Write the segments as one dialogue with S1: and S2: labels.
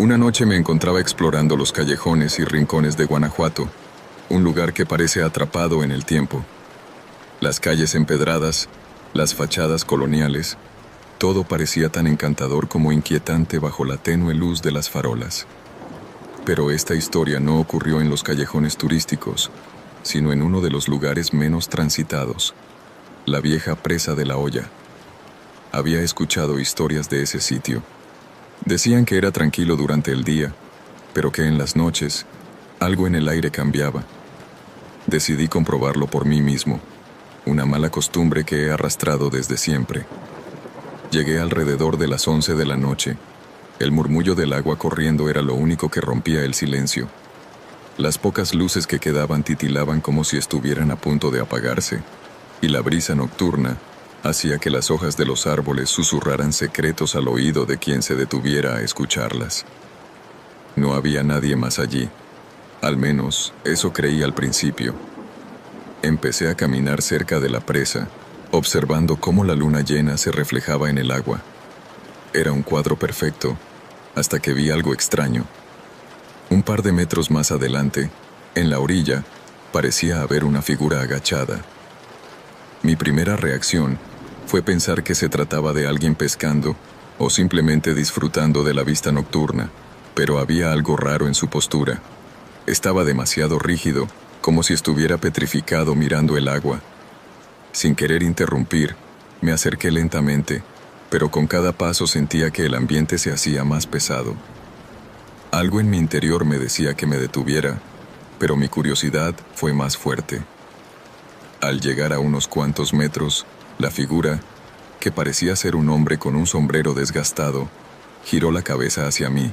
S1: Una noche me encontraba explorando los callejones y rincones de Guanajuato, un lugar que parece atrapado en el tiempo. Las calles empedradas, las fachadas coloniales, todo parecía tan encantador como inquietante bajo la tenue luz de las farolas. Pero esta historia no ocurrió en los callejones turísticos, sino en uno de los lugares menos transitados, la vieja presa de La Hoya. Había escuchado historias de ese sitio. Decían que era tranquilo durante el día, pero que en las noches algo en el aire cambiaba. Decidí comprobarlo por mí mismo, una mala costumbre que he arrastrado desde siempre. Llegué alrededor de las 11 de la noche. El murmullo del agua corriendo era lo único que rompía el silencio. Las pocas luces que quedaban titilaban como si estuvieran a punto de apagarse, y la brisa nocturna hacía que las hojas de los árboles susurraran secretos al oído de quien se detuviera a escucharlas. No había nadie más allí, al menos eso creí al principio. Empecé a caminar cerca de la presa, observando cómo la luna llena se reflejaba en el agua. Era un cuadro perfecto, hasta que vi algo extraño. Un par de metros más adelante, en la orilla, parecía haber una figura agachada. Mi primera reacción fue pensar que se trataba de alguien pescando o simplemente disfrutando de la vista nocturna, pero había algo raro en su postura. Estaba demasiado rígido, como si estuviera petrificado mirando el agua. Sin querer interrumpir, me acerqué lentamente, pero con cada paso sentía que el ambiente se hacía más pesado. Algo en mi interior me decía que me detuviera, pero mi curiosidad fue más fuerte. Al llegar a unos cuantos metros, la figura, que parecía ser un hombre con un sombrero desgastado, giró la cabeza hacia mí.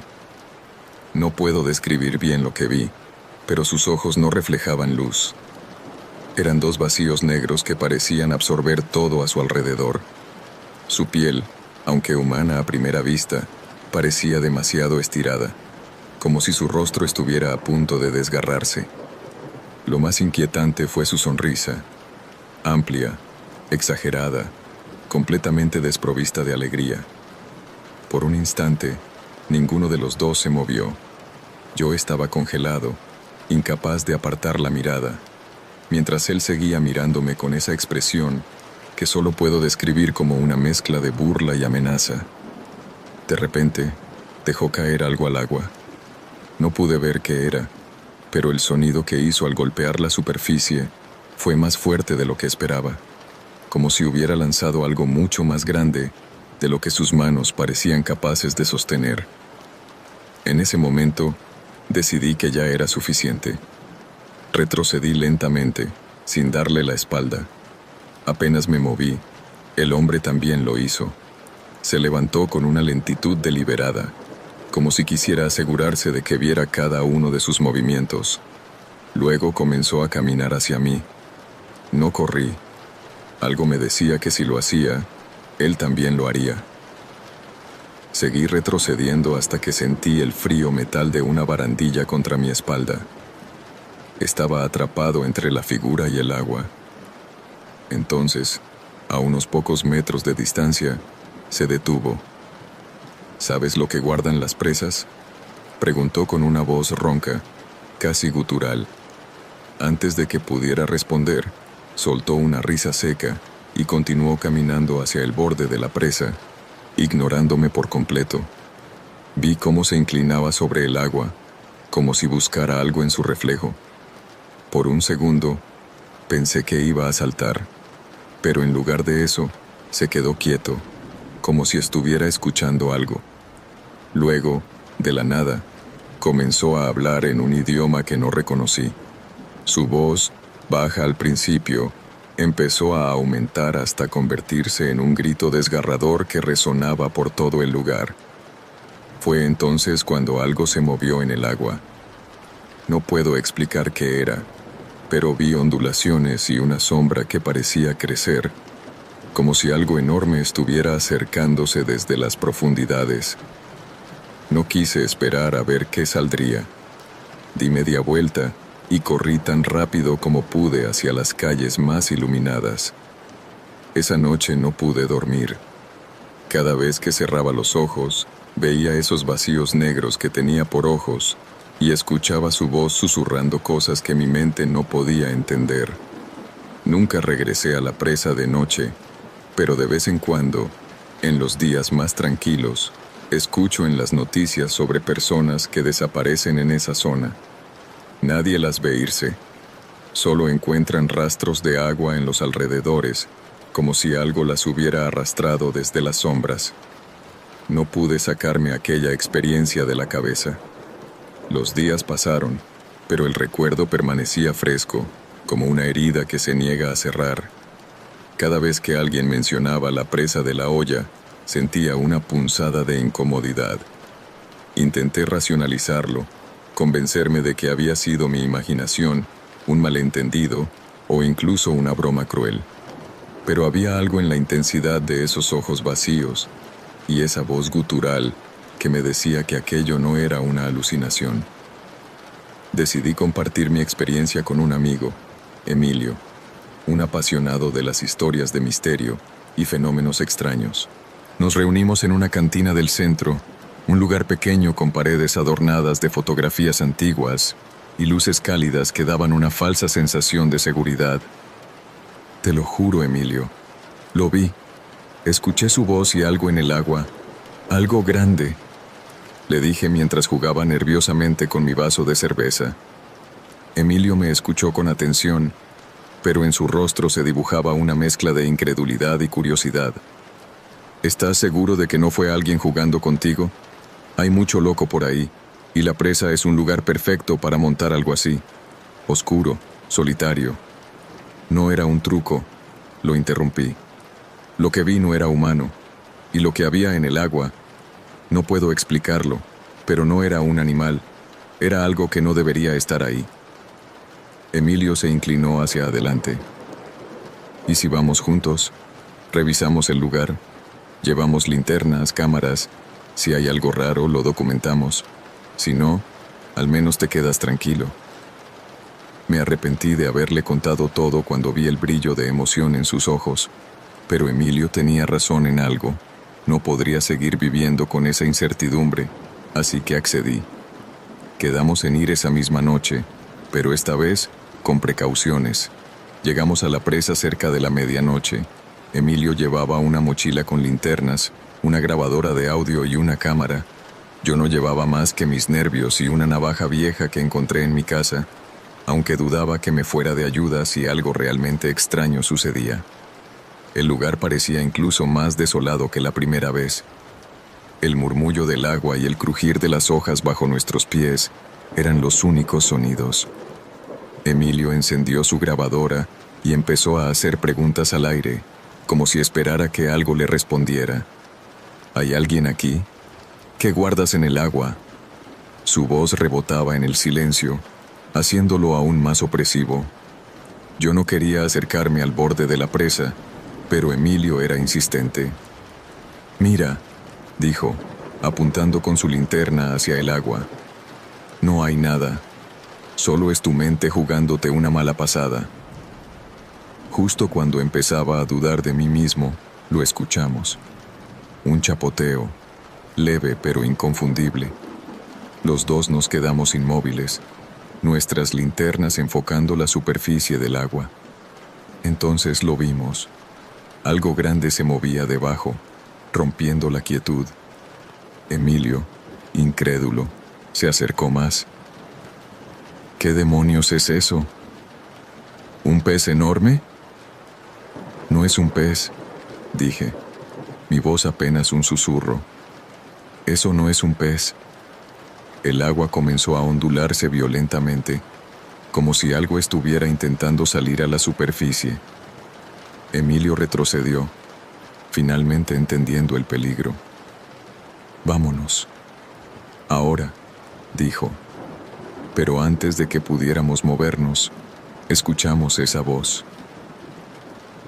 S1: No puedo describir bien lo que vi, pero sus ojos no reflejaban luz. Eran dos vacíos negros que parecían absorber todo a su alrededor. Su piel, aunque humana a primera vista, parecía demasiado estirada, como si su rostro estuviera a punto de desgarrarse. Lo más inquietante fue su sonrisa, amplia, exagerada, completamente desprovista de alegría. Por un instante, ninguno de los dos se movió. Yo estaba congelado, incapaz de apartar la mirada, mientras él seguía mirándome con esa expresión que solo puedo describir como una mezcla de burla y amenaza. De repente, dejó caer algo al agua. No pude ver qué era, pero el sonido que hizo al golpear la superficie fue más fuerte de lo que esperaba, como si hubiera lanzado algo mucho más grande de lo que sus manos parecían capaces de sostener. En ese momento, decidí que ya era suficiente. Retrocedí lentamente, sin darle la espalda. Apenas me moví, el hombre también lo hizo. Se levantó con una lentitud deliberada, como si quisiera asegurarse de que viera cada uno de sus movimientos. Luego comenzó a caminar hacia mí. No corrí. Algo me decía que si lo hacía, él también lo haría. Seguí retrocediendo hasta que sentí el frío metal de una barandilla contra mi espalda. Estaba atrapado entre la figura y el agua. Entonces, a unos pocos metros de distancia, se detuvo. ¿Sabes lo que guardan las presas?, preguntó con una voz ronca, casi gutural. Antes de que pudiera responder, soltó una risa seca y continuó caminando hacia el borde de la presa, ignorándome por completo. Vi cómo se inclinaba sobre el agua, como si buscara algo en su reflejo. Por un segundo, pensé que iba a saltar, pero en lugar de eso, se quedó quieto, como si estuviera escuchando algo. Luego, de la nada, comenzó a hablar en un idioma que no reconocí. Su voz, baja al principio, empezó a aumentar hasta convertirse en un grito desgarrador que resonaba por todo el lugar. Fue entonces cuando algo se movió en el agua. No puedo explicar qué era, pero vi ondulaciones y una sombra que parecía crecer, como si algo enorme estuviera acercándose desde las profundidades. No quise esperar a ver qué saldría. Di media vuelta y corrí tan rápido como pude hacia las calles más iluminadas. Esa noche no pude dormir. Cada vez que cerraba los ojos, Veía esos vacíos negros que tenía por ojos y escuchaba su voz susurrando cosas que mi mente no podía entender. Nunca regresé a la presa de noche, pero de vez en cuando, en los días más tranquilos, escucho en las noticias sobre personas que desaparecen en esa zona. Nadie las ve irse, solo encuentran rastros de agua en los alrededores, como si algo las hubiera arrastrado desde las sombras. No pude sacarme aquella experiencia de la cabeza. Los días pasaron, pero el recuerdo permanecía fresco, como una herida que se niega a cerrar. Cada vez que alguien mencionaba la presa de la olla, sentía una punzada de incomodidad. Intenté racionalizarlo, convencerme de que había sido mi imaginación, un malentendido o incluso una broma cruel. Pero había algo en la intensidad de esos ojos vacíos y esa voz gutural que me decía que aquello no era una alucinación. Decidí compartir mi experiencia con un amigo, Emilio, un apasionado de las historias de misterio y fenómenos extraños. Nos reunimos en una cantina del centro, un lugar pequeño con paredes adornadas de fotografías antiguas y luces cálidas que daban una falsa sensación de seguridad. Te lo juro, Emilio, lo vi. Escuché su voz y algo en el agua, algo grande, le dije mientras jugaba nerviosamente con mi vaso de cerveza. Emilio me escuchó con atención, pero en su rostro se dibujaba una mezcla de incredulidad y curiosidad. ¿Estás seguro de que no fue alguien jugando contigo? Hay mucho loco por ahí, y la presa es un lugar perfecto para montar algo así. Oscuro, solitario. No era un truco, lo interrumpí. Lo que vi no era humano, y lo que había en el agua, no puedo explicarlo, pero no era un animal, era algo que no debería estar ahí. Emilio se inclinó hacia adelante. ¿Y si vamos juntos? Revisamos el lugar, llevamos linternas, cámaras, si hay algo raro lo documentamos, si no, al menos te quedas tranquilo. Me arrepentí de haberle contado todo cuando vi el brillo de emoción en sus ojos, pero Emilio tenía razón en algo. No podría seguir viviendo con esa incertidumbre, así que accedí. Quedamos en ir esa misma noche, pero esta vez con precauciones. Llegamos a la presa cerca de la medianoche. Emilio llevaba una mochila con linternas, una grabadora de audio y una cámara. Yo no llevaba más que mis nervios y una navaja vieja que encontré en mi casa, aunque dudaba que me fuera de ayuda si algo realmente extraño sucedía. El lugar parecía incluso más desolado que la primera vez. El murmullo del agua y el crujir de las hojas bajo nuestros pies eran los únicos sonidos. Emilio encendió su grabadora y empezó a hacer preguntas al aire, como si esperara que algo le respondiera. ¿Hay alguien aquí? ¿Qué guardas en el agua? Su voz rebotaba en el silencio, haciéndolo aún más opresivo. Yo no quería acercarme al borde de la presa, pero Emilio era insistente. «Mira», dijo, apuntando con su linterna hacia el agua. «No hay nada. Solo es tu mente jugándote una mala pasada». Justo cuando empezaba a dudar de mí mismo, lo escuchamos. Un chapoteo, leve pero inconfundible. Los dos nos quedamos inmóviles, nuestras linternas enfocando la superficie del agua. Entonces lo vimos. Algo grande se movía debajo, rompiendo la quietud. Emilio, incrédulo, se acercó más. ¿Qué demonios es eso? ¿Un pez enorme? No es un pez, dije, mi voz apenas un susurro. Eso no es un pez. El agua comenzó a ondularse violentamente, como si algo estuviera intentando salir a la superficie. Emilio retrocedió, finalmente entendiendo el peligro. «Vámonos. Ahora», dijo. Pero antes de que pudiéramos movernos, escuchamos esa voz.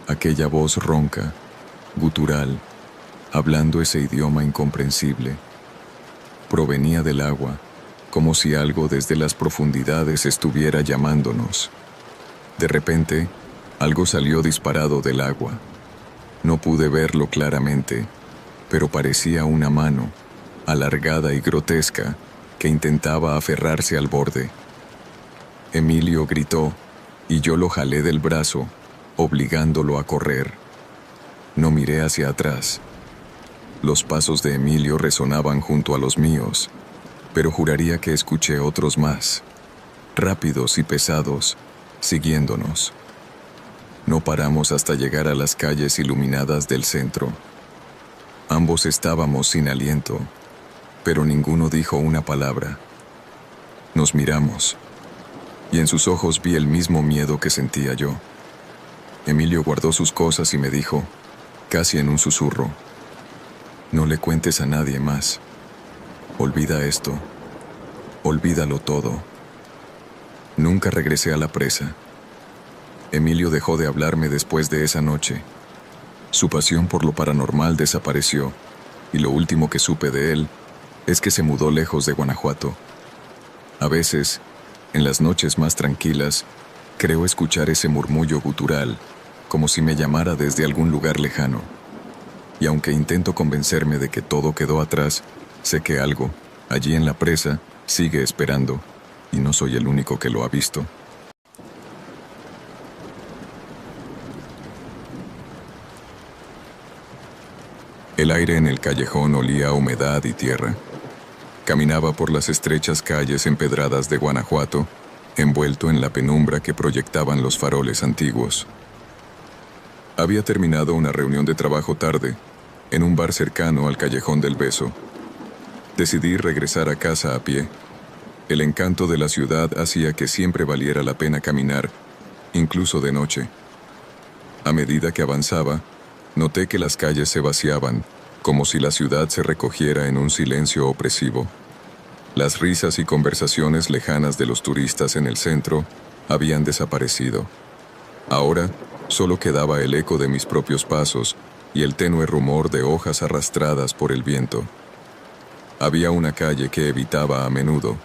S1: Aquella voz ronca, gutural, hablando ese idioma incomprensible. Provenía del agua, como si algo desde las profundidades estuviera llamándonos. De repente, algo salió disparado del agua. No pude verlo claramente, pero parecía una mano, alargada y grotesca, que intentaba aferrarse al borde. Emilio gritó, y yo lo jalé del brazo, obligándolo a correr. No miré hacia atrás. Los pasos de Emilio resonaban junto a los míos, pero juraría que escuché otros más, rápidos y pesados, siguiéndonos. No paramos hasta llegar a las calles iluminadas del centro. Ambos estábamos sin aliento, pero ninguno dijo una palabra. Nos miramos, y en sus ojos vi el mismo miedo que sentía yo. Emilio guardó sus cosas y me dijo, casi en un susurro, no le cuentes a nadie más. Olvida esto. Olvídalo todo. Nunca regresé a la presa. Emilio dejó de hablarme después de esa noche. Su pasión por lo paranormal desapareció, y lo último que supe de él es que se mudó lejos de Guanajuato. A veces, en las noches más tranquilas, creo escuchar ese murmullo gutural, como si me llamara desde algún lugar lejano. Y aunque intento convencerme de que todo quedó atrás, sé que algo, allí en la presa, sigue esperando, y no soy el único que lo ha visto. El aire en el callejón olía a humedad y tierra. Caminaba por las estrechas calles empedradas de Guanajuato, envuelto en la penumbra que proyectaban los faroles antiguos. Había terminado una reunión de trabajo tarde, en un bar cercano al Callejón del Beso. Decidí regresar a casa a pie. El encanto de la ciudad hacía que siempre valiera la pena caminar, incluso de noche. A medida que avanzaba, noté que las calles se vaciaban, como si la ciudad se recogiera en un silencio opresivo. Las risas y conversaciones lejanas de los turistas en el centro habían desaparecido. Ahora, solo quedaba el eco de mis propios pasos y el tenue rumor de hojas arrastradas por el viento. Había una calle que evitaba a menudo,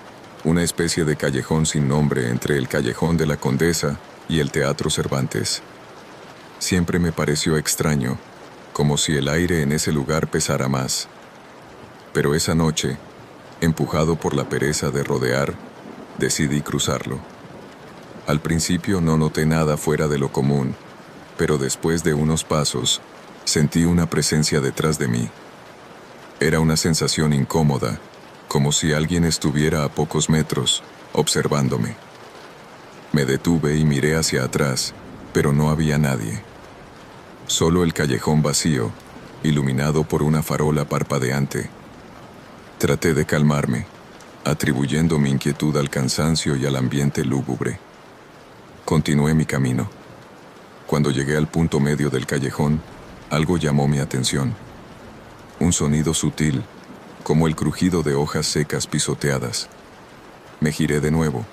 S1: una especie de callejón sin nombre entre el Callejón de la Condesa y el Teatro Cervantes. Siempre me pareció extraño, como si el aire en ese lugar pesara más. Pero esa noche, empujado por la pereza de rodear, decidí cruzarlo. Al principio no noté nada fuera de lo común, pero después de unos pasos, sentí una presencia detrás de mí. Era una sensación incómoda, como si alguien estuviera a pocos metros, observándome. Me detuve y miré hacia atrás, pero no había nadie. Solo el callejón vacío, iluminado por una farola parpadeante. Traté de calmarme, atribuyendo mi inquietud al cansancio y al ambiente lúgubre. Continué mi camino. Cuando llegué al punto medio del callejón, algo llamó mi atención. Un sonido sutil, como el crujido de hojas secas pisoteadas. Me giré de nuevo,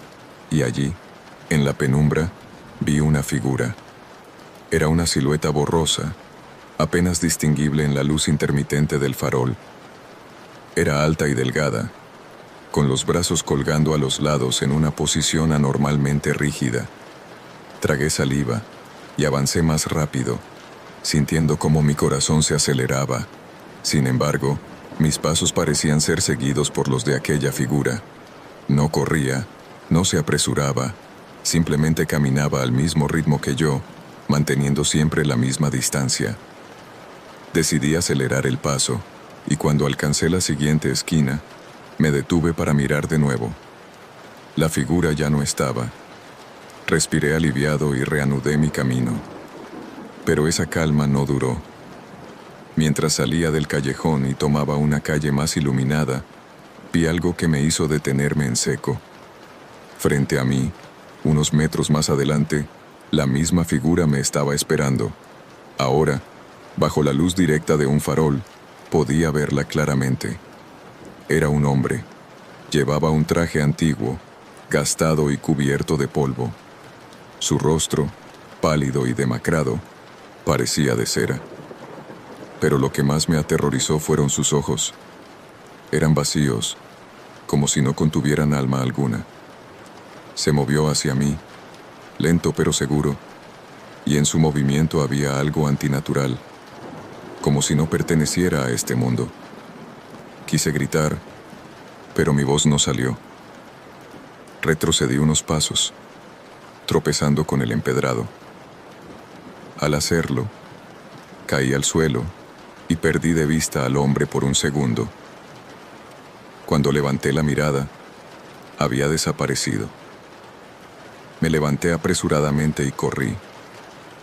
S1: y allí, en la penumbra, vi una figura. Era una silueta borrosa, apenas distinguible en la luz intermitente del farol. Era alta y delgada, con los brazos colgando a los lados en una posición anormalmente rígida. Tragué saliva y avancé más rápido, sintiendo cómo mi corazón se aceleraba. Sin embargo, mis pasos parecían ser seguidos por los de aquella figura. No corría, no se apresuraba, simplemente caminaba al mismo ritmo que yo, manteniendo siempre la misma distancia. Decidí acelerar el paso, y cuando alcancé la siguiente esquina, me detuve para mirar de nuevo. La figura ya no estaba. Respiré aliviado y reanudé mi camino. Pero esa calma no duró. Mientras salía del callejón y tomaba una calle más iluminada, vi algo que me hizo detenerme en seco. Frente a mí, unos metros más adelante, la misma figura me estaba esperando. Ahora, bajo la luz directa de un farol, podía verla claramente. Era un hombre. Llevaba un traje antiguo, gastado y cubierto de polvo. Su rostro, pálido y demacrado, parecía de cera. Pero lo que más me aterrorizó fueron sus ojos. Eran vacíos, como si no contuvieran alma alguna. Se movió hacia mí, lento pero seguro, y en su movimiento había algo antinatural, como si no perteneciera a este mundo. Quise gritar, pero mi voz no salió. Retrocedí unos pasos, tropezando con el empedrado. Al hacerlo, caí al suelo y perdí de vista al hombre por un segundo. Cuando levanté la mirada, había desaparecido. Me levanté apresuradamente y corrí,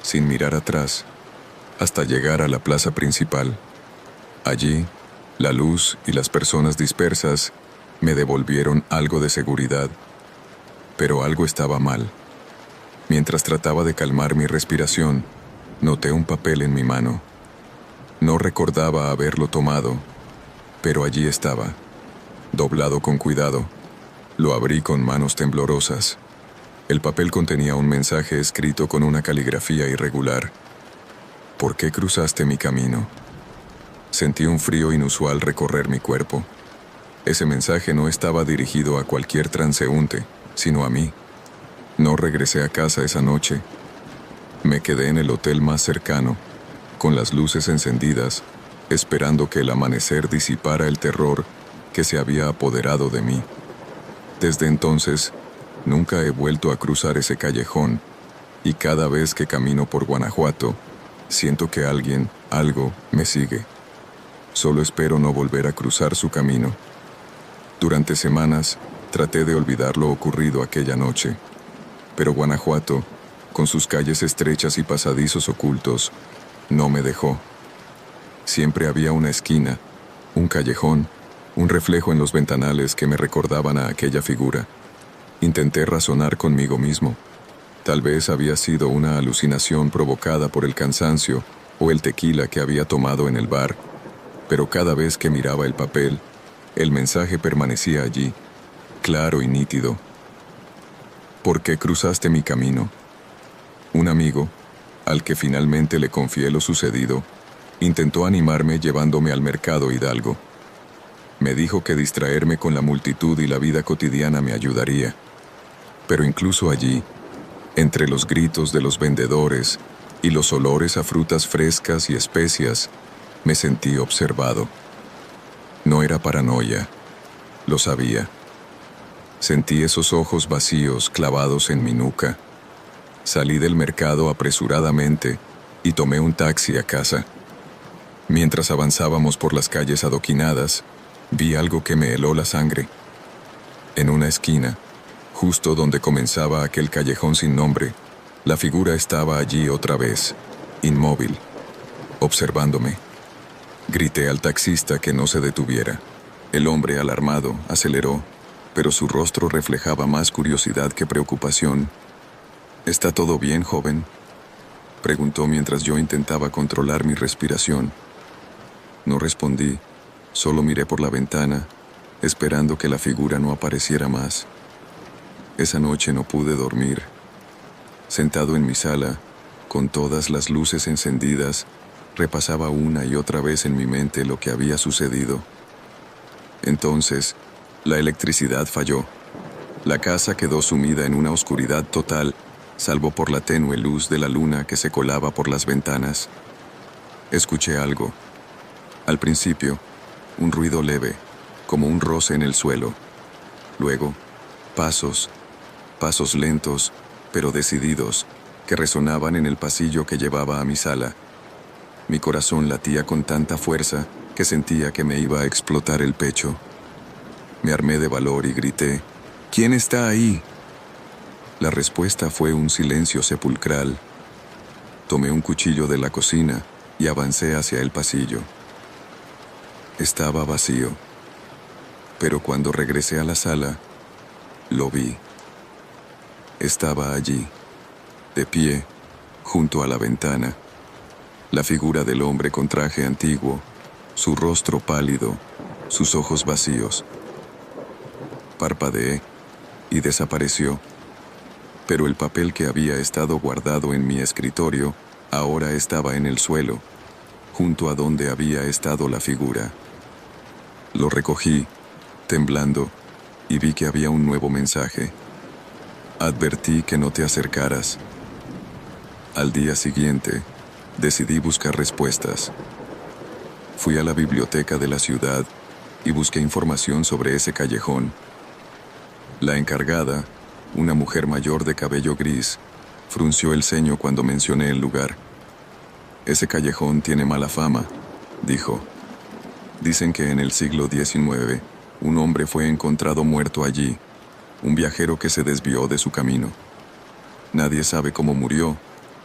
S1: sin mirar atrás, hasta llegar a la plaza principal. Allí, la luz y las personas dispersas me devolvieron algo de seguridad, pero algo estaba mal. Mientras trataba de calmar mi respiración, noté un papel en mi mano. No recordaba haberlo tomado, pero allí estaba, doblado con cuidado. Lo abrí con manos temblorosas. El papel contenía un mensaje escrito con una caligrafía irregular. ¿Por qué cruzaste mi camino? Sentí un frío inusual recorrer mi cuerpo. Ese mensaje no estaba dirigido a cualquier transeúnte, sino a mí. No regresé a casa esa noche. Me quedé en el hotel más cercano, con las luces encendidas, esperando que el amanecer disipara el terror que se había apoderado de mí. Desde entonces, nunca he vuelto a cruzar ese callejón, y cada vez que camino por Guanajuato, siento que alguien, algo, me sigue. Solo espero no volver a cruzar su camino. Durante semanas, traté de olvidar lo ocurrido aquella noche, pero Guanajuato, con sus calles estrechas y pasadizos ocultos, no me dejó. Siempre había una esquina, un callejón, un reflejo en los ventanales que me recordaban a aquella figura. Intenté razonar conmigo mismo. Tal vez había sido una alucinación provocada por el cansancio o el tequila que había tomado en el bar, pero cada vez que miraba el papel, el mensaje permanecía allí, claro y nítido. ¿Por qué cruzaste mi camino? Un amigo, al que finalmente le confié lo sucedido, intentó animarme llevándome al mercado Hidalgo. Me dijo que distraerme con la multitud y la vida cotidiana me ayudaría. Pero incluso allí, entre los gritos de los vendedores y los olores a frutas frescas y especias, me sentí observado. No era paranoia, lo sabía. Sentí esos ojos vacíos clavados en mi nuca. Salí del mercado apresuradamente y tomé un taxi a casa. Mientras avanzábamos por las calles adoquinadas, vi algo que me heló la sangre. En una esquina, justo donde comenzaba aquel callejón sin nombre, la figura estaba allí otra vez, inmóvil, observándome. Grité al taxista que no se detuviera. El hombre, alarmado, aceleró, pero su rostro reflejaba más curiosidad que preocupación. ¿Está todo bien, joven?, preguntó mientras yo intentaba controlar mi respiración. No respondí, solo miré por la ventana, esperando que la figura no apareciera más. Esa noche no pude dormir. Sentado en mi sala, con todas las luces encendidas, repasaba una y otra vez en mi mente lo que había sucedido. Entonces, la electricidad falló. La casa quedó sumida en una oscuridad total, salvo por la tenue luz de la luna que se colaba por las ventanas. Escuché algo. Al principio, un ruido leve, como un roce en el suelo. Luego, pasos lentos, pero decididos, que resonaban en el pasillo que llevaba a mi sala. Mi corazón latía con tanta fuerza que sentía que me iba a explotar el pecho. Me armé de valor y grité, ¿quién está ahí? La respuesta fue un silencio sepulcral. Tomé un cuchillo de la cocina y avancé hacia el pasillo. Estaba vacío, pero cuando regresé a la sala, lo vi. Estaba allí, de pie, junto a la ventana, la figura del hombre con traje antiguo, su rostro pálido, sus ojos vacíos. Parpadeé y desapareció, pero el papel que había estado guardado en mi escritorio ahora estaba en el suelo, junto a donde había estado la figura. Lo recogí, temblando, y vi que había un nuevo mensaje. Advertí que no te acercaras. Al día siguiente, decidí buscar respuestas. Fui a la biblioteca de la ciudad y busqué información sobre ese callejón. La encargada, una mujer mayor de cabello gris, frunció el ceño cuando mencioné el lugar. Ese callejón tiene mala fama, dijo. Dicen que en el siglo XIX, un hombre fue encontrado muerto allí, un viajero que se desvió de su camino. Nadie sabe cómo murió,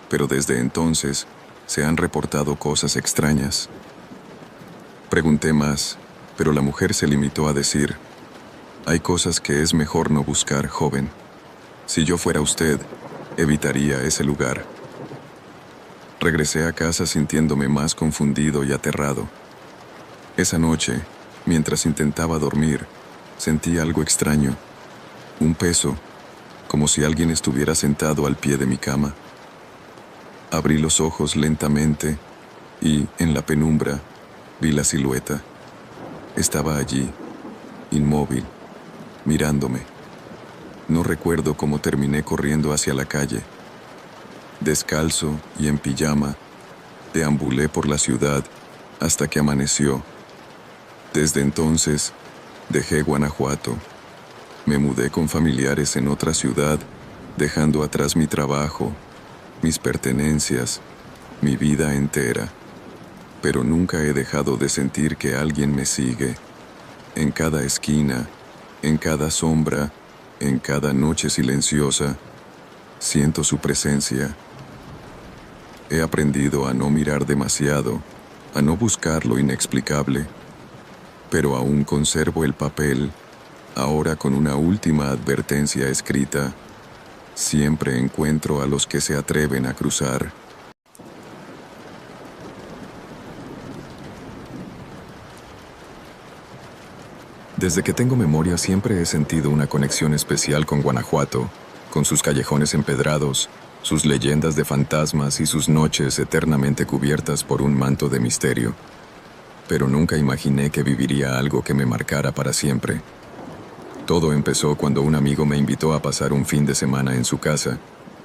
S1: pero desde entonces se han reportado cosas extrañas. Pregunté más, pero la mujer se limitó a decir: hay cosas que es mejor no buscar, joven. Si yo fuera usted, evitaría ese lugar. Regresé a casa sintiéndome más confundido y aterrado. Esa noche, mientras intentaba dormir, sentí algo extraño, un peso, como si alguien estuviera sentado al pie de mi cama. Abrí los ojos lentamente y, en la penumbra, vi la silueta. Estaba allí, inmóvil, mirándome. No recuerdo cómo terminé corriendo hacia la calle. Descalzo y en pijama, deambulé por la ciudad hasta que amaneció. Desde entonces, dejé Guanajuato. Me mudé con familiares en otra ciudad, dejando atrás mi trabajo, mis pertenencias, mi vida entera. Pero nunca he dejado de sentir que alguien me sigue. En cada esquina, en cada sombra, en cada noche silenciosa, siento su presencia. He aprendido a no mirar demasiado, a no buscar lo inexplicable, pero aún conservo el papel, ahora con una última advertencia escrita: siempre encuentro a los que se atreven a cruzar. Desde que tengo memoria siempre he sentido una conexión especial con Guanajuato, con sus callejones empedrados, sus leyendas de fantasmas y sus noches eternamente cubiertas por un manto de misterio. Pero nunca imaginé que viviría algo que me marcara para siempre. Todo empezó cuando un amigo me invitó a pasar un fin de semana en su casa,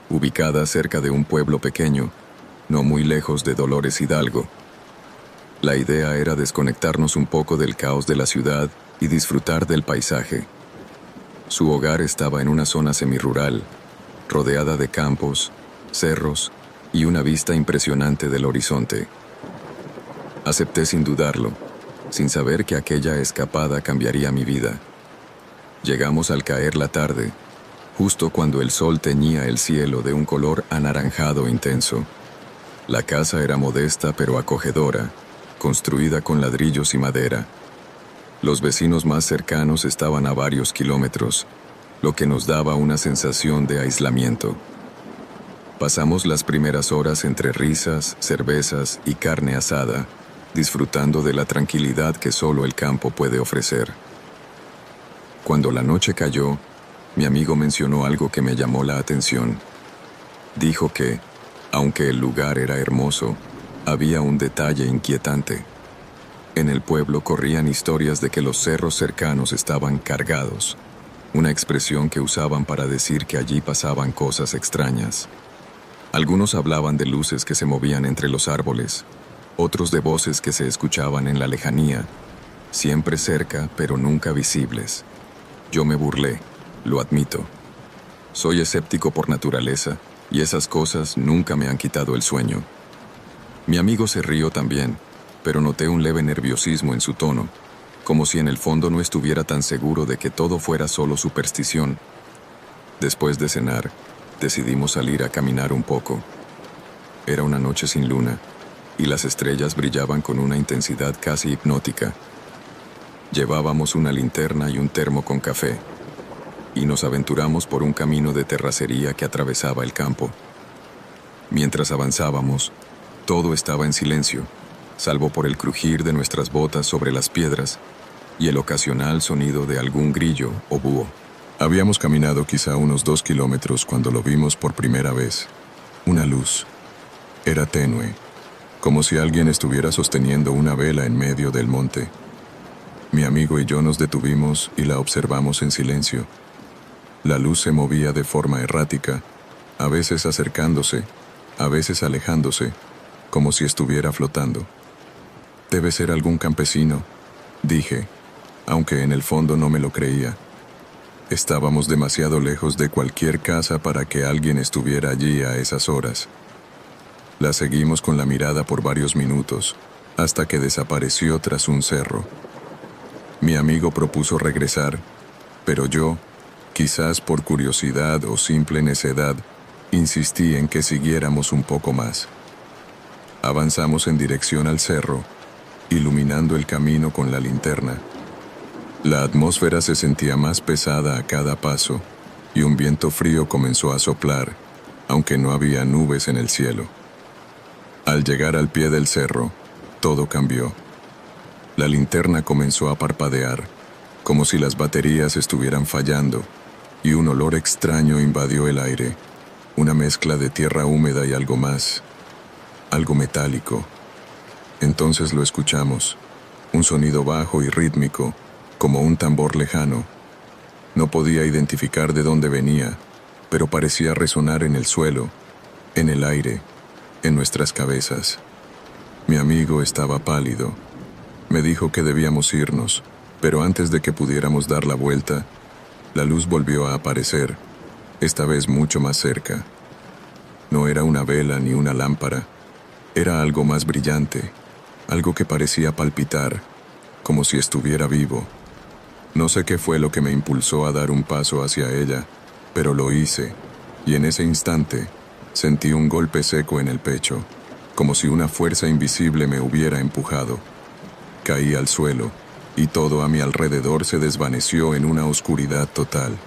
S1: ubicada cerca de un pueblo pequeño, no muy lejos de Dolores Hidalgo. La idea era desconectarnos un poco del caos de la ciudad y disfrutar del paisaje. Su hogar estaba en una zona semirural, rodeada de campos, cerros y una vista impresionante del horizonte. Acepté sin dudarlo, sin saber que aquella escapada cambiaría mi vida. Llegamos al caer la tarde, justo cuando el sol teñía el cielo de un color anaranjado intenso. La casa era modesta pero acogedora, construida con ladrillos y madera. Los vecinos más cercanos estaban a varios kilómetros, lo que nos daba una sensación de aislamiento. Pasamos las primeras horas entre risas, cervezas y carne asada, disfrutando de la tranquilidad que solo el campo puede ofrecer. Cuando la noche cayó, mi amigo mencionó algo que me llamó la atención. Dijo que, aunque el lugar era hermoso, había un detalle inquietante. En el pueblo corrían historias de que los cerros cercanos estaban cargados, una expresión que usaban para decir que allí pasaban cosas extrañas. Algunos hablaban de luces que se movían entre los árboles, otros de voces que se escuchaban en la lejanía, siempre cerca pero nunca visibles. Yo me burlé, lo admito. Soy escéptico por naturaleza y esas cosas nunca me han quitado el sueño. Mi amigo se rió también, pero noté un leve nerviosismo en su tono, como si en el fondo no estuviera tan seguro de que todo fuera solo superstición. Después de cenar, decidimos salir a caminar un poco. Era una noche sin luna, y las estrellas brillaban con una intensidad casi hipnótica. Llevábamos una linterna y un termo con café, y nos aventuramos por un camino de terracería que atravesaba el campo. Mientras avanzábamos, todo estaba en silencio, salvo por el crujir de nuestras botas sobre las piedras y el ocasional sonido de algún grillo o búho. Habíamos caminado quizá unos 2 kilómetros cuando lo vimos por primera vez. Una luz. Era tenue, como si alguien estuviera sosteniendo una vela en medio del monte. Mi amigo y yo nos detuvimos y la observamos en silencio. La luz se movía de forma errática, a veces acercándose, a veces alejándose, como si estuviera flotando. «Debe ser algún campesino», dije, aunque en el fondo no me lo creía. Estábamos demasiado lejos de cualquier casa para que alguien estuviera allí a esas horas. La seguimos con la mirada por varios minutos, hasta que desapareció tras un cerro. Mi amigo propuso regresar, pero yo, quizás por curiosidad o simple necedad, insistí en que siguiéramos un poco más. Avanzamos en dirección al cerro, iluminando el camino con la linterna. La atmósfera se sentía más pesada a cada paso, y un viento frío comenzó a soplar, aunque no había nubes en el cielo. Al llegar al pie del cerro, todo cambió. La linterna comenzó a parpadear, como si las baterías estuvieran fallando, y un olor extraño invadió el aire, una mezcla de tierra húmeda y algo más, algo metálico. Entonces lo escuchamos, un sonido bajo y rítmico, como un tambor lejano. No podía identificar de dónde venía, pero parecía resonar en el suelo, en el aire, en nuestras cabezas. Mi amigo estaba pálido. Me dijo que debíamos irnos, pero antes de que pudiéramos dar la vuelta, la luz volvió a aparecer, esta vez mucho más cerca. No era una vela ni una lámpara, era algo más brillante, algo que parecía palpitar, como si estuviera vivo. No sé qué fue lo que me impulsó a dar un paso hacia ella, pero lo hice, y en ese instante sentí un golpe seco en el pecho, como si una fuerza invisible me hubiera empujado. Caí al suelo, y todo a mi alrededor se desvaneció en una oscuridad total.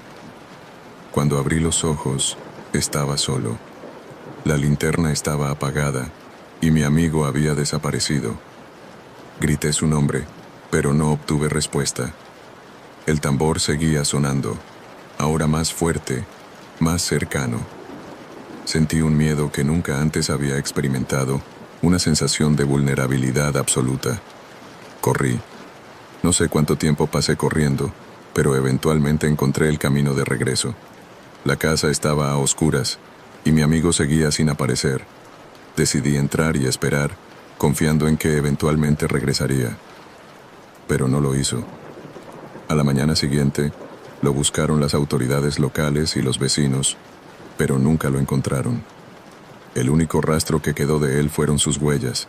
S1: Cuando abrí los ojos, estaba solo. La linterna estaba apagada, y mi amigo había desaparecido. Grité su nombre, pero no obtuve respuesta. El tambor seguía sonando, ahora más fuerte, más cercano. Sentí un miedo que nunca antes había experimentado, una sensación de vulnerabilidad absoluta. Corrí. No sé cuánto tiempo pasé corriendo, pero eventualmente encontré el camino de regreso. La casa estaba a oscuras, y mi amigo seguía sin aparecer. Decidí entrar y esperar, confiando en que eventualmente regresaría. Pero no lo hizo. A la mañana siguiente, lo buscaron las autoridades locales y los vecinos, pero nunca lo encontraron. El único rastro que quedó de él fueron sus huellas,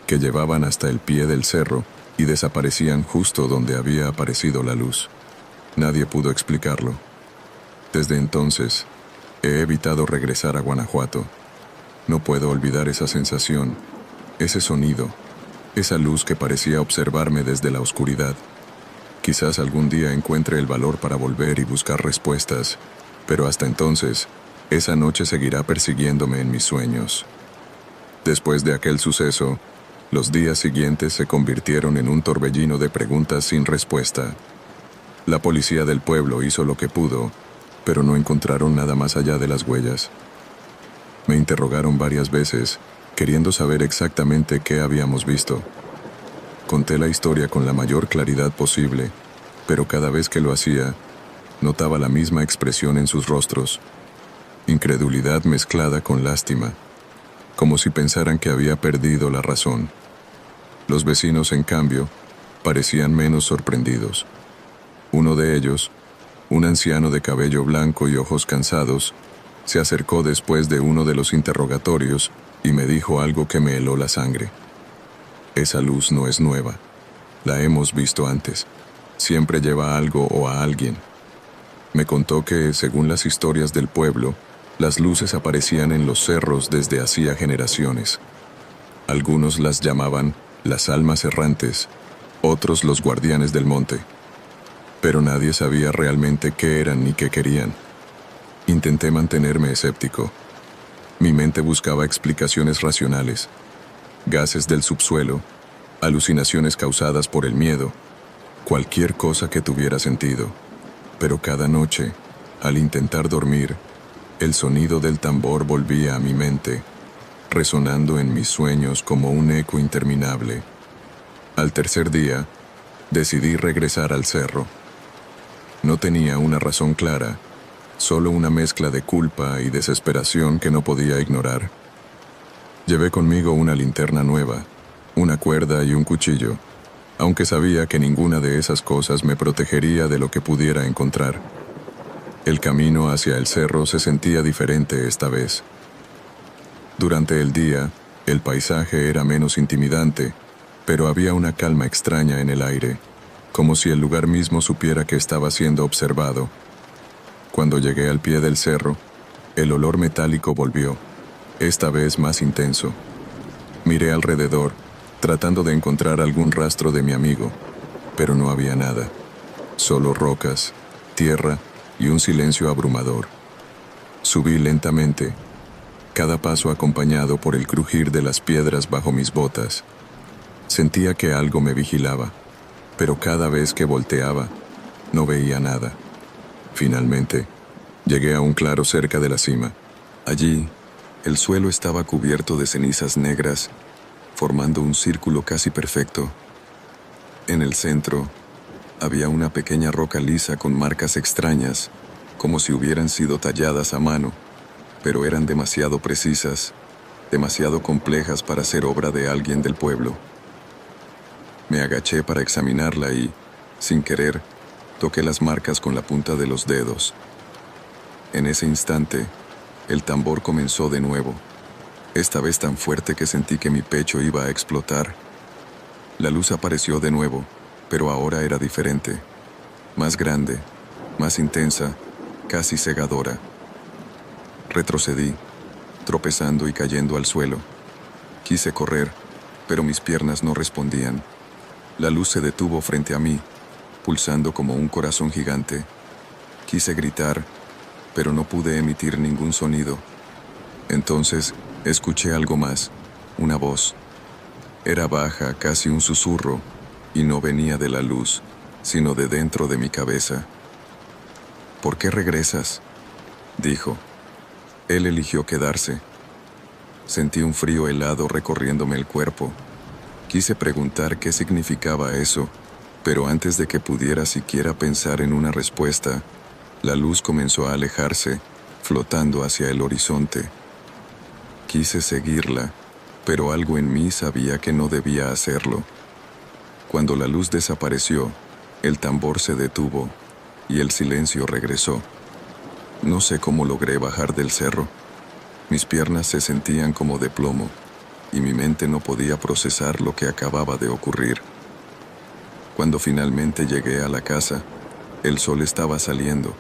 S1: que llevaban hasta el pie del cerro y desaparecían justo donde había aparecido la luz. Nadie pudo explicarlo. Desde entonces, he evitado regresar a Guanajuato. No puedo olvidar esa sensación, ese sonido, esa luz que parecía observarme desde la oscuridad. Quizás algún día encuentre el valor para volver y buscar respuestas, pero hasta entonces, esa noche seguirá persiguiéndome en mis sueños. Después de aquel suceso, los días siguientes se convirtieron en un torbellino de preguntas sin respuesta. La policía del pueblo hizo lo que pudo, pero no encontraron nada más allá de las huellas. Me interrogaron varias veces, queriendo saber exactamente qué habíamos visto. Conté la historia con la mayor claridad posible, pero cada vez que lo hacía, notaba la misma expresión en sus rostros, incredulidad mezclada con lástima, como si pensaran que había perdido la razón. Los vecinos, en cambio, parecían menos sorprendidos. Uno de ellos, un anciano de cabello blanco y ojos cansados, se acercó después de uno de los interrogatorios y me dijo algo que me heló la sangre. Esa luz no es nueva. La hemos visto antes. Siempre lleva algo o a alguien. Me contó que, según las historias del pueblo, las luces aparecían en los cerros desde hacía generaciones. Algunos las llamaban las almas errantes, otros los guardianes del monte. Pero nadie sabía realmente qué eran ni qué querían. Intenté mantenerme escéptico. Mi mente buscaba explicaciones racionales. Gases del subsuelo, alucinaciones causadas por el miedo, cualquier cosa que tuviera sentido. Pero cada noche, al intentar dormir, el sonido del tambor volvía a mi mente, resonando en mis sueños como un eco interminable. Al tercer día, decidí regresar al cerro. No tenía una razón clara, solo una mezcla de culpa y desesperación que no podía ignorar. Llevé conmigo una linterna nueva, una cuerda y un cuchillo. aunque sabía que ninguna de esas cosas me protegería de lo que pudiera encontrar. El camino hacia el cerro se sentía diferente esta vez. Durante el día, el paisaje era menos intimidante, pero había una calma extraña en el aire, como si el lugar mismo supiera que estaba siendo observado. Cuando llegué al pie del cerro, el olor metálico volvió, esta vez más intenso. Miré alrededor, tratando de encontrar algún rastro de mi amigo, pero no había nada. Solo rocas, tierra y un silencio abrumador. Subí lentamente, cada paso acompañado por el crujir de las piedras bajo mis botas. Sentía que algo me vigilaba, pero cada vez que volteaba, no veía nada. Finalmente, llegué a un claro cerca de la cima. Allí, el suelo estaba cubierto de cenizas negras, formando un círculo casi perfecto. En el centro, había una pequeña roca lisa con marcas extrañas, como si hubieran sido talladas a mano, pero eran demasiado precisas, demasiado complejas para ser obra de alguien del pueblo. Me agaché para examinarla y, sin querer, toqué las marcas con la punta de los dedos. En ese instante, el tambor comenzó de nuevo, esta vez tan fuerte que sentí que mi pecho iba a explotar. La luz apareció de nuevo, pero ahora era diferente, más grande, más intensa, casi cegadora. Retrocedí, tropezando y cayendo al suelo. Quise correr, pero mis piernas no respondían. La luz se detuvo frente a mí, pulsando como un corazón gigante. Quise gritar, pero no pude emitir ningún sonido. Entonces, escuché algo más, una voz. Era baja, casi un susurro, y no venía de la luz, sino de dentro de mi cabeza. ¿Por qué regresas?, dijo. Él eligió quedarse. Sentí un frío helado recorriéndome el cuerpo. Quise preguntar qué significaba eso, pero antes de que pudiera siquiera pensar en una respuesta, la luz comenzó a alejarse, flotando hacia el horizonte. Quise seguirla, pero algo en mí sabía que no debía hacerlo. Cuando la luz desapareció, el tambor se detuvo y el silencio regresó. No sé cómo logré bajar del cerro. Mis piernas se sentían como de plomo y mi mente no podía procesar lo que acababa de ocurrir. Cuando finalmente llegué a la casa, el sol estaba saliendo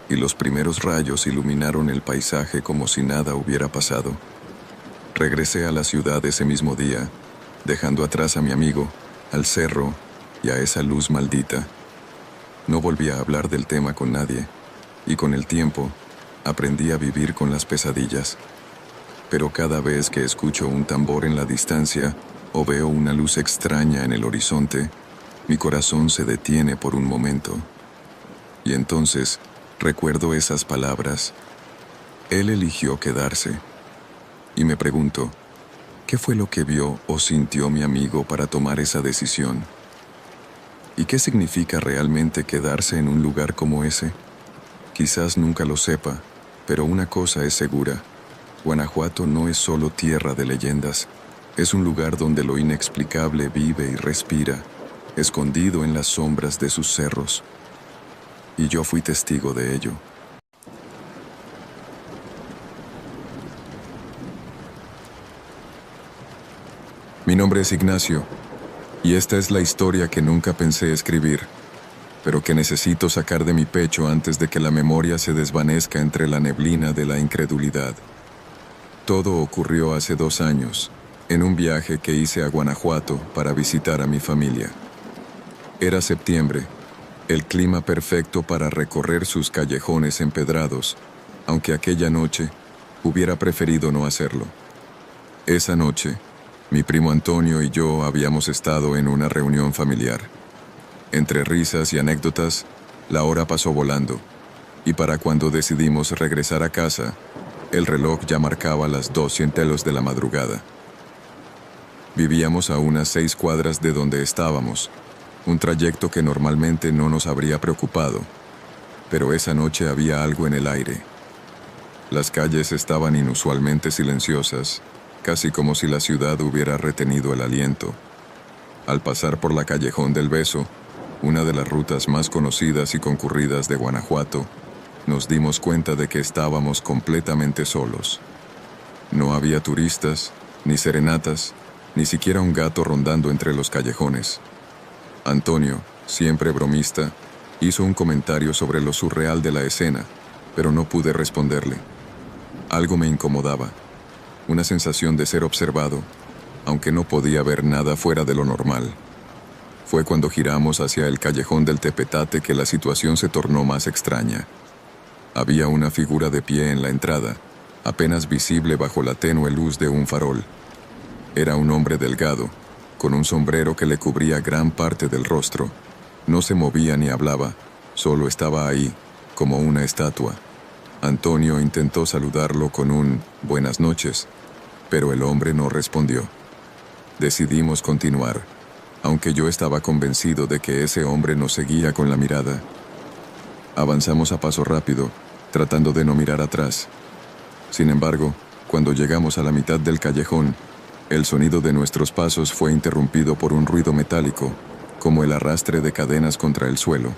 S1: y los primeros rayos iluminaron el paisaje como si nada hubiera pasado. Regresé a la ciudad ese mismo día, dejando atrás a mi amigo, al cerro y a esa luz maldita. No volví a hablar del tema con nadie, y con el tiempo, aprendí a vivir con las pesadillas. Pero cada vez que escucho un tambor en la distancia o veo una luz extraña en el horizonte, mi corazón se detiene por un momento. Y entonces, recuerdo esas palabras. Él eligió quedarse. Y me pregunto, ¿qué fue lo que vio o sintió mi amigo para tomar esa decisión? ¿Y qué significa realmente quedarse en un lugar como ese? Quizás nunca lo sepa, pero una cosa es segura. Guanajuato no es solo tierra de leyendas, es un lugar donde lo inexplicable vive y respira, escondido en las sombras de sus cerros. Y yo fui testigo de ello. Mi nombre es Ignacio, y esta es la historia que nunca pensé escribir, pero que necesito sacar de mi pecho antes de que la memoria se desvanezca entre la neblina de la incredulidad. Todo ocurrió hace 2 años, en un viaje que hice a Guanajuato para visitar a mi familia. Era septiembre, el clima perfecto para recorrer sus callejones empedrados, aunque aquella noche hubiera preferido no hacerlo. Esa noche, mi primo Antonio y yo habíamos estado en una reunión familiar. Entre risas y anécdotas, la hora pasó volando, y para cuando decidimos regresar a casa, el reloj ya marcaba las 2:00 de la madrugada. Vivíamos a unas 6 cuadras de donde estábamos, un trayecto que normalmente no nos habría preocupado, pero esa noche había algo en el aire. Las calles estaban inusualmente silenciosas, casi como si la ciudad hubiera retenido el aliento. Al pasar por la Callejón del Beso, una de las rutas más conocidas y concurridas de Guanajuato, nos dimos cuenta de que estábamos completamente solos. No había turistas, ni serenatas, ni siquiera un gato rondando entre los callejones. Antonio, siempre bromista, hizo un comentario sobre lo surreal de la escena, pero no pude responderle. Algo me incomodaba, una sensación de ser observado, aunque no podía ver nada fuera de lo normal. Fue cuando giramos hacia el callejón del Tepetate que la situación se tornó más extraña. Había una figura de pie en la entrada, apenas visible bajo la tenue luz de un farol. Era un hombre delgado, con un sombrero que le cubría gran parte del rostro. No se movía ni hablaba, solo estaba ahí, como una estatua. Antonio intentó saludarlo con un «buenas noches», pero el hombre no respondió. Decidimos continuar, aunque yo estaba convencido de que ese hombre nos seguía con la mirada. Avanzamos a paso rápido, tratando de no mirar atrás. Sin embargo, cuando llegamos a la mitad del callejón, el sonido de nuestros pasos fue interrumpido por un ruido metálico, como el arrastre de cadenas contra el suelo.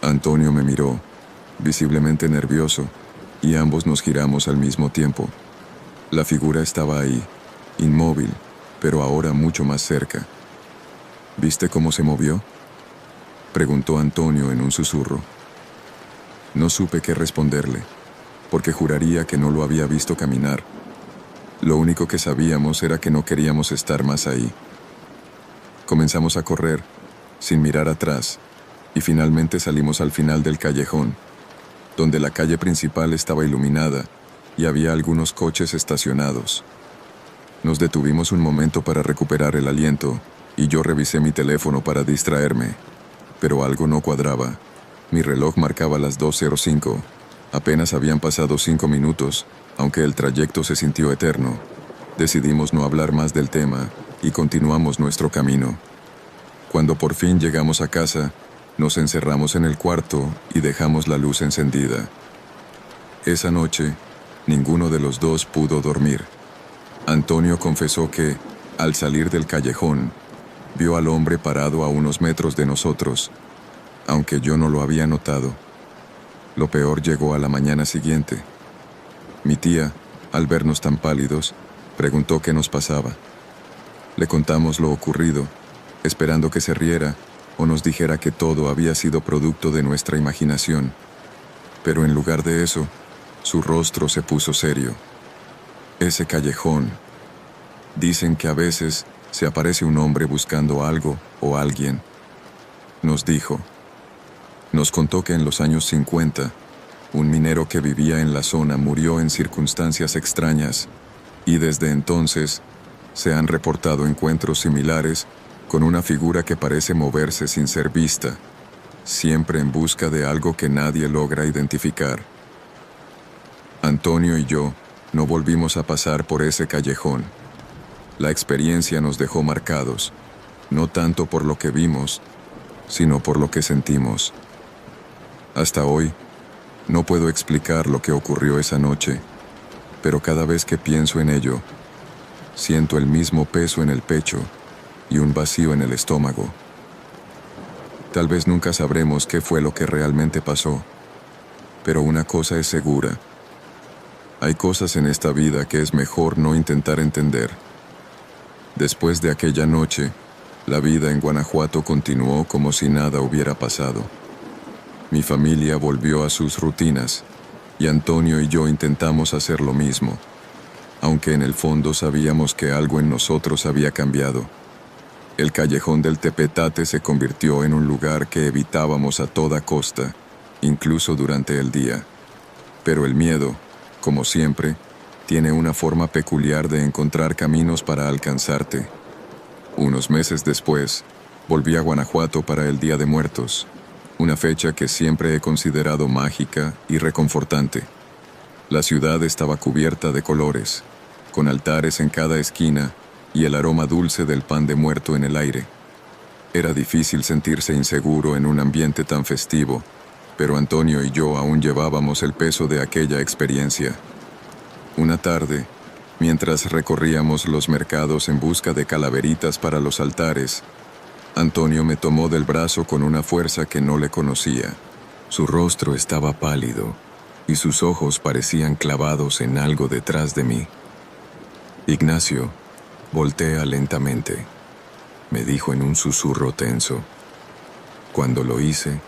S1: Antonio me miró, visiblemente nervioso, y ambos nos giramos al mismo tiempo. La figura estaba ahí, inmóvil, pero ahora mucho más cerca. ¿Viste cómo se movió?, preguntó Antonio en un susurro. No supe qué responderle, porque juraría que no lo había visto caminar. Lo único que sabíamos era que no queríamos estar más ahí. Comenzamos a correr, sin mirar atrás, y finalmente salimos al final del callejón, donde la calle principal estaba iluminada y había algunos coches estacionados. Nos detuvimos un momento para recuperar el aliento, y yo revisé mi teléfono para distraerme, pero algo no cuadraba. Mi reloj marcaba las 2:05. Apenas habían pasado 5 minutos, aunque el trayecto se sintió eterno. Decidimos no hablar más del tema y continuamos nuestro camino. Cuando por fin llegamos a casa, nos encerramos en el cuarto y dejamos la luz encendida. Esa noche, ninguno de los dos pudo dormir. Antonio confesó que, al salir del callejón, vio al hombre parado a unos metros de nosotros, aunque yo no lo había notado. Lo peor llegó a la mañana siguiente. Mi tía, al vernos tan pálidos, preguntó qué nos pasaba. Le contamos lo ocurrido, esperando que se riera o nos dijera que todo había sido producto de nuestra imaginación. Pero en lugar de eso, su rostro se puso serio. Ese callejón. Dicen que a veces se aparece un hombre buscando algo o alguien, nos dijo. Nos contó que en los años 50, un minero que vivía en la zona murió en circunstancias extrañas, y desde entonces se han reportado encuentros similares con una figura que parece moverse sin ser vista, siempre en busca de algo que nadie logra identificar. Antonio y yo no volvimos a pasar por ese callejón. La experiencia nos dejó marcados, no tanto por lo que vimos, sino por lo que sentimos. Hasta hoy, no puedo explicar lo que ocurrió esa noche, pero cada vez que pienso en ello, siento el mismo peso en el pecho y un vacío en el estómago. Tal vez nunca sabremos qué fue lo que realmente pasó, pero una cosa es segura. Hay cosas en esta vida que es mejor no intentar entender. Después de aquella noche, la vida en Guanajuato continuó como si nada hubiera pasado. Mi familia volvió a sus rutinas, y Antonio y yo intentamos hacer lo mismo, aunque en el fondo sabíamos que algo en nosotros había cambiado. El callejón del Tepetate se convirtió en un lugar que evitábamos a toda costa, incluso durante el día. Pero el miedo, como siempre, tiene una forma peculiar de encontrar caminos para alcanzarte. Unos meses después, volví a Guanajuato para el Día de Muertos, una fecha que siempre he considerado mágica y reconfortante. La ciudad estaba cubierta de colores, con altares en cada esquina y el aroma dulce del pan de muerto en el aire. Era difícil sentirse inseguro en un ambiente tan festivo, pero Antonio y yo aún llevábamos el peso de aquella experiencia. Una tarde, Mientras recorríamos los mercados en busca de calaveritas para los altares, Antonio me tomó del brazo con una fuerza que no le conocía. Su rostro estaba pálido y sus ojos parecían clavados en algo detrás de mí. Ignacio, voltea lentamente, me dijo en un susurro tenso. Cuando lo hice,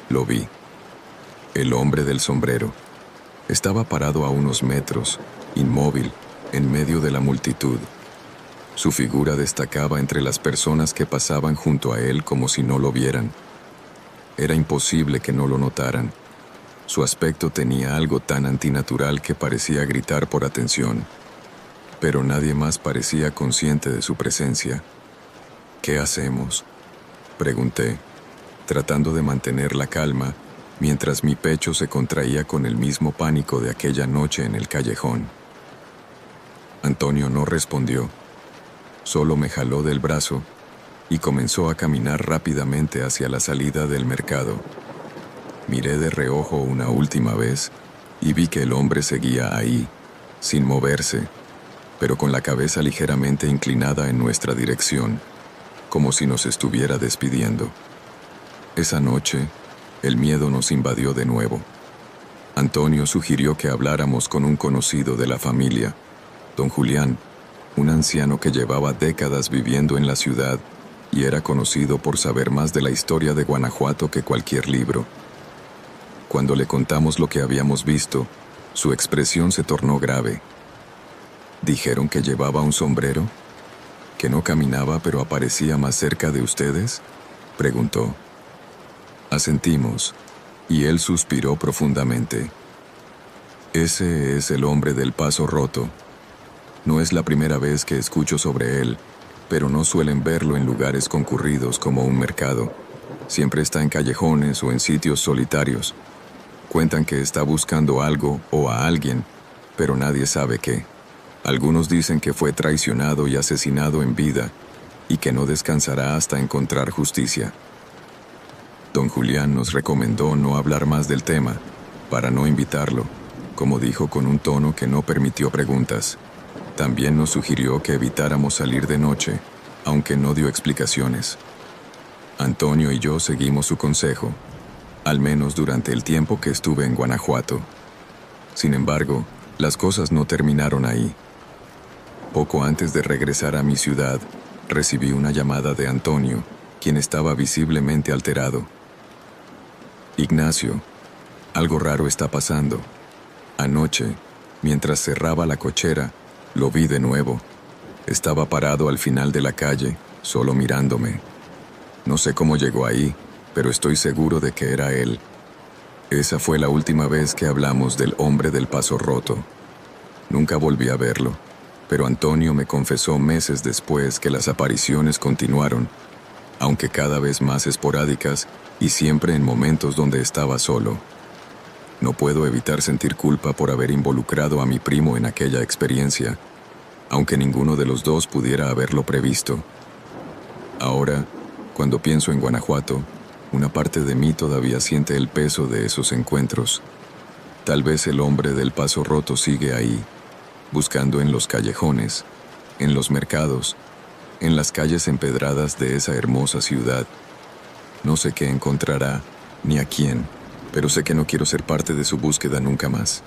S1: lo vi. El hombre del sombrero estaba parado a unos metros, inmóvil, en medio de la multitud. Su figura destacaba entre las personas que pasaban junto a él como si no lo vieran. Era imposible que no lo notaran. Su aspecto tenía algo tan antinatural que parecía gritar por atención. Pero nadie más parecía consciente de su presencia. ¿Qué hacemos?, pregunté, tratando de mantener la calma, mientras mi pecho se contraía con el mismo pánico de aquella noche en el callejón. Antonio no respondió. Solo me jaló del brazo y comenzó a caminar rápidamente hacia la salida del mercado. Miré de reojo una última vez y vi que el hombre seguía ahí, sin moverse, pero con la cabeza ligeramente inclinada en nuestra dirección, como si nos estuviera despidiendo. Esa noche, el miedo nos invadió de nuevo. Antonio sugirió que habláramos con un conocido de la familia, don Julián, un anciano que llevaba décadas viviendo en la ciudad y era conocido por saber más de la historia de Guanajuato que cualquier libro. Cuando le contamos lo que habíamos visto, su expresión se tornó grave. ¿Dijeron que llevaba un sombrero? ¿Que no caminaba pero aparecía más cerca de ustedes?, preguntó. Asentimos, y él suspiró profundamente. Ese es el hombre del Paso Roto. No es la primera vez que escucho sobre él, pero no suelen verlo en lugares concurridos como un mercado. Siempre está en callejones o en sitios solitarios. Cuentan que está buscando algo o a alguien, pero nadie sabe qué. Algunos dicen que fue traicionado y asesinado en vida y que no descansará hasta encontrar justicia. Don Julián nos recomendó no hablar más del tema, para no invitarlo, como dijo con un tono que no permitió preguntas. También nos sugirió que evitáramos salir de noche, aunque no dio explicaciones. Antonio y yo seguimos su consejo, al menos durante el tiempo que estuve en Guanajuato. Sin embargo, las cosas no terminaron ahí. Poco antes de regresar a mi ciudad, recibí una llamada de Antonio, quien estaba visiblemente alterado. Ignacio, algo raro está pasando. Anoche, mientras cerraba la cochera, lo vi de nuevo. Estaba parado al final de la calle, solo mirándome. No sé cómo llegó ahí, pero estoy seguro de que era él. Esa fue la última vez que hablamos del hombre del Paso Roto. Nunca volví a verlo, pero Antonio me confesó meses después que las apariciones continuaron, aunque cada vez más esporádicas y siempre en momentos donde estaba solo. No puedo evitar sentir culpa por haber involucrado a mi primo en aquella experiencia, aunque ninguno de los dos pudiera haberlo previsto. Ahora, cuando pienso en Guanajuato, una parte de mí todavía siente el peso de esos encuentros. Tal vez el hombre del Paso Roto sigue ahí, buscando en los callejones, en los mercados, en las calles empedradas de esa hermosa ciudad. No sé qué encontrará, ni a quién, pero sé que no quiero ser parte de su búsqueda nunca más.